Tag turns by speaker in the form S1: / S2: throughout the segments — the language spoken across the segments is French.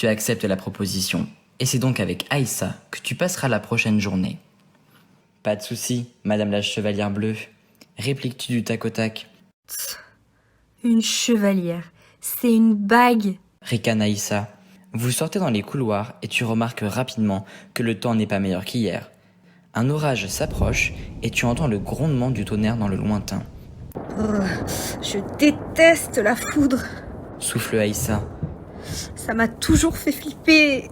S1: Tu acceptes la proposition, et c'est donc avec Aïssa que tu passeras la prochaine journée. Pas de souci, madame la chevalière bleue, répliques-tu du tac au tac.
S2: Une chevalière, c'est une bague.
S1: Ricane Aïssa. Vous sortez dans les couloirs et tu remarques rapidement que le temps n'est pas meilleur qu'hier. Un orage s'approche et tu entends le grondement du tonnerre dans le lointain.
S2: Je déteste la foudre.
S1: Souffle Aïssa.
S2: Ça m'a toujours fait flipper.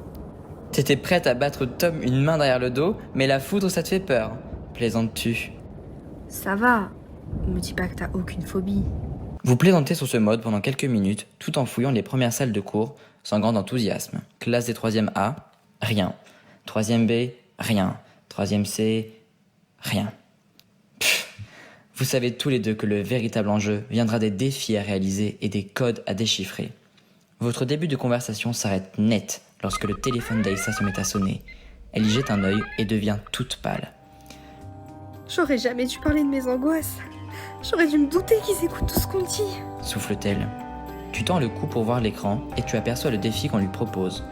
S1: T'étais prête à battre Tom une main derrière le dos, mais la foudre ça te fait peur. Plaisantes-tu?
S2: Ça va, me dis pas que t'as aucune phobie.
S1: Vous plaisantez sur ce mode pendant quelques minutes, tout en fouillant les premières salles de cours, sans grand enthousiasme. Classe des 3e A, rien. 3e B, rien. 3e C, rien. Vous savez tous les deux que le véritable enjeu viendra des défis à réaliser et des codes à déchiffrer. Votre début de conversation s'arrête net lorsque le téléphone d'Aïssa se met à sonner. Elle y jette un œil et devient toute pâle.
S2: J'aurais jamais dû parler de mes angoisses. J'aurais dû me douter qu'ils écoutent tout ce qu'on dit.
S1: Souffle-t-elle. Tu tends le cou pour voir l'écran et tu aperçois le défi qu'on lui propose.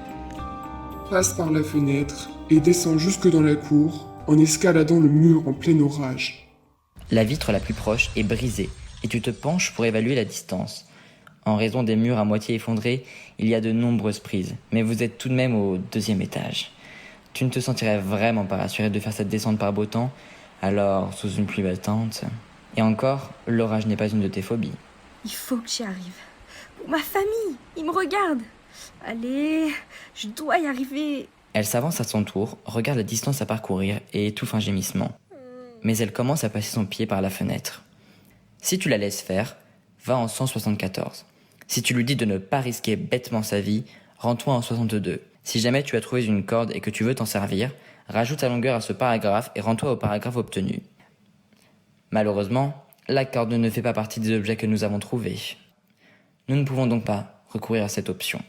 S3: Passe par la fenêtre et descends jusque dans la cour en escaladant le mur en plein orage.
S1: La vitre la plus proche est brisée et tu te penches pour évaluer la distance. En raison des murs à moitié effondrés, il y a de nombreuses prises, mais vous êtes tout de même au 2e étage. Tu ne te sentirais vraiment pas rassuré de faire cette descente par beau temps, alors sous une pluie battante. Et encore, l'orage n'est pas une de tes phobies.
S2: Il faut que j'y arrive. Pour ma famille, ils me regardent. Allez, je dois y arriver.
S1: Elle s'avance à son tour, regarde la distance à parcourir et étouffe un gémissement. Mais elle commence à passer son pied par la fenêtre. Si tu la laisses faire, va en 174. Si tu lui dis de ne pas risquer bêtement sa vie, rends-toi en 62. Si jamais tu as trouvé une corde et que tu veux t'en servir, rajoute ta longueur à ce paragraphe et rends-toi au paragraphe obtenu. Malheureusement, la corde ne fait pas partie des objets que nous avons trouvés. Nous ne pouvons donc pas recourir à cette option.